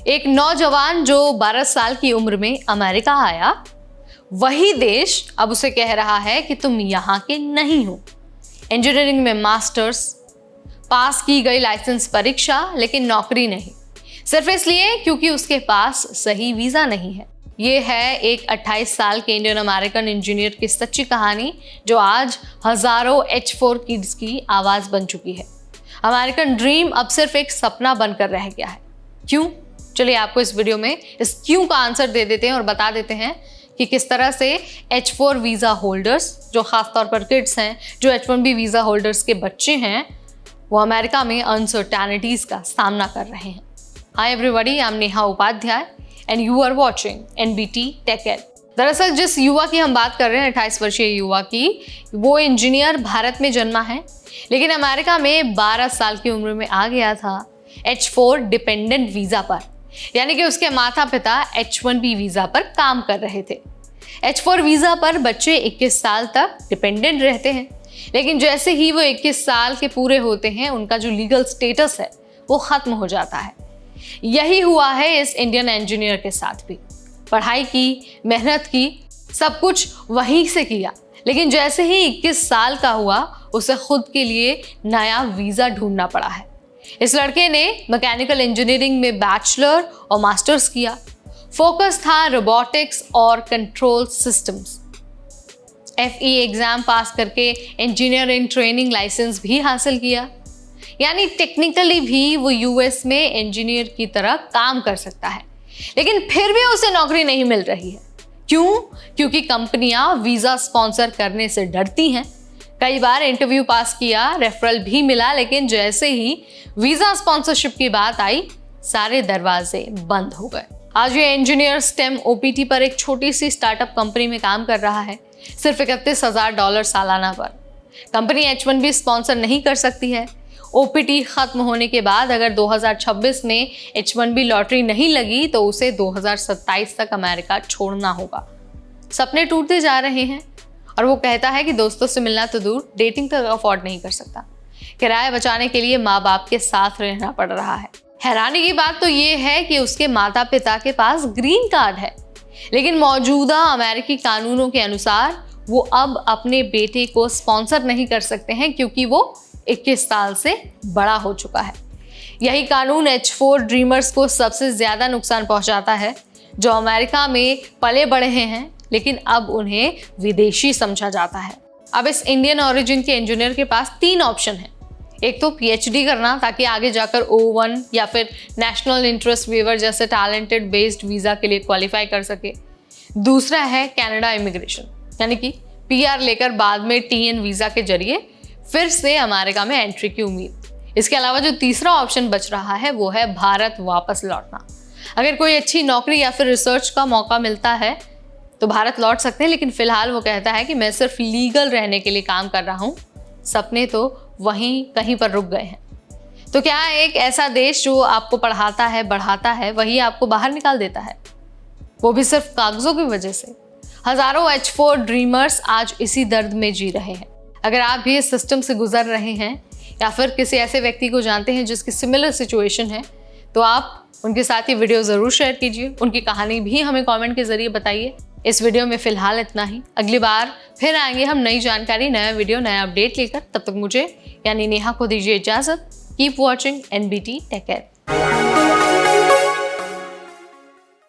एक नौजवान जो 12 साल की उम्र में अमेरिका आया, वही देश अब उसे कह रहा है कि तुम यहाँ के नहीं हो। इंजीनियरिंग में मास्टर्स, पास की गई लाइसेंस परीक्षा, लेकिन नौकरी नहीं, सिर्फ इसलिए क्योंकि उसके पास सही वीजा नहीं है। ये है एक 28 साल के इंडियन अमेरिकन इंजीनियर की सच्ची कहानी, जो आज हजारों H4 किड्स की आवाज बन चुकी है। अमेरिकन ड्रीम अब सिर्फ एक सपना बनकर रह गया है। क्यों? चलिए आपको इस वीडियो में इस क्यों का आंसर दे देते हैं और बता देते हैं कि किस तरह से H4 वीजा होल्डर्स, जो खासतौर पर किड्स हैं, जो H1B वीजा होल्डर्स के बच्चे हैं, वो अमेरिका में अनसर्टेनिटीज का सामना कर रहे हैं। Hi everybody, I am Neha Upadhyay and you are watching NBT tech ed. दरअसल जिस युवा की हम बात कर रहे हैं, 28 वर्षीय युवा की, वो इंजीनियर भारत में जन्मा है, लेकिन अमेरिका में 12 साल की उम्र में आ गया था H4 डिपेंडेंट वीजा पर, यानी कि उसके माता पिता H1B वीजा पर काम कर रहे थे। H4 वीजा पर बच्चे 21 साल तक डिपेंडेंट रहते हैं, लेकिन जैसे ही वो 21 साल के पूरे होते हैं, उनका जो लीगल स्टेटस है वो खत्म हो जाता है। यही हुआ है इस इंडियन इंजीनियर के साथ भी। पढ़ाई की, मेहनत की, सब कुछ वहीं से किया, लेकिन जैसे ही 21 साल का हुआ, उसे खुद के लिए नया वीजा ढूंढना पड़ा है। इस लड़के ने मैकेनिकल इंजीनियरिंग में बैचलर और मास्टर्स किया। फोकस था रोबोटिक्स और कंट्रोल सिस्टम्स। FE एग्जाम पास करके इंजीनियर इन ट्रेनिंग लाइसेंस भी हासिल किया, यानी टेक्निकली भी वो US में इंजीनियर की तरह काम कर सकता है, लेकिन फिर भी उसे नौकरी नहीं मिल रही है। क्यों? क्योंकि कंपनियां वीजा स्पॉन्सर करने से डरती हैं। कई बार इंटरव्यू पास किया, रेफरल भी मिला, लेकिन जैसे ही वीजा स्पॉन्सरशिप की बात आई, सारे दरवाजे बंद हो गए। आज ये इंजीनियर STEM OPT पर एक छोटी सी स्टार्टअप कंपनी में काम कर रहा है, सिर्फ $31,000 सालाना पर। कंपनी H1B स्पॉन्सर नहीं कर सकती है। OPT खत्म होने के बाद अगर 2026 में H1B लॉटरी नहीं लगी तो उसे 2027 तक अमेरिका छोड़ना होगा। सपने टूटते जा रहे हैं और वो कहता है कि दोस्तों से मिलना तो दूर, डेटिंग तक अफोर्ड नहीं कर सकता। किराया बचाने के लिए माँ बाप के साथ रहना पड़ रहा है। हैरानी की बात तो ये है कि उसके माता पिता के पास ग्रीन कार्ड है, लेकिन मौजूदा अमेरिकी कानूनों के अनुसार वो अब अपने बेटे को स्पॉन्सर नहीं कर सकते हैं, क्योंकि वो 21 साल से बड़ा हो चुका है। यही कानून H4 ड्रीमर्स को सबसे ज्यादा नुकसान पहुंचाता है, जो अमेरिका में पले बढ़े हैं, लेकिन अब उन्हें विदेशी समझा जाता है। अब इस इंडियन ओरिजिन के इंजीनियर के पास 3 ऑप्शन हैं। एक तो PhD करना, ताकि आगे जाकर O1 या फिर नेशनल इंटरेस्ट वेवर जैसे टैलेंटेड बेस्ड वीजा के लिए क्वालिफाई कर सके। दूसरा है कनाडा इमिग्रेशन, यानी कि PR लेकर बाद में TN वीजा के जरिए फिर से अमेरिका में एंट्री की उम्मीद। इसके अलावा जो तीसरा ऑप्शन बच रहा है वो है भारत वापस लौटना। अगर कोई अच्छी नौकरी या फिर रिसर्च का मौका मिलता है तो भारत लौट सकते हैं, लेकिन फिलहाल वो कहता है कि मैं सिर्फ लीगल रहने के लिए काम कर रहा हूँ। सपने तो वहीं कहीं पर रुक गए हैं। तो क्या एक ऐसा देश जो आपको पढ़ाता है, बढ़ाता है, वही आपको बाहर निकाल देता है, वो भी सिर्फ कागजों की वजह से? हजारों H4 ड्रीमर्स आज इसी दर्द में जी रहे हैं। अगर आप भी इस सिस्टम से गुजर रहे हैं या फिर किसी ऐसे व्यक्ति को जानते हैं जिसकी सिमिलर सिचुएशन है, तो आप उनके साथ ये वीडियो ज़रूर शेयर कीजिए। उनकी कहानी भी हमें कमेंट के जरिए बताइए। इस वीडियो में फिलहाल इतना ही। अगली बार फिर आएंगे हम नई जानकारी, नया वीडियो, नया अपडेट लेकर। तब तक मुझे यानी नेहा को दीजिए इजाज़त। Keep watching NBT tech add.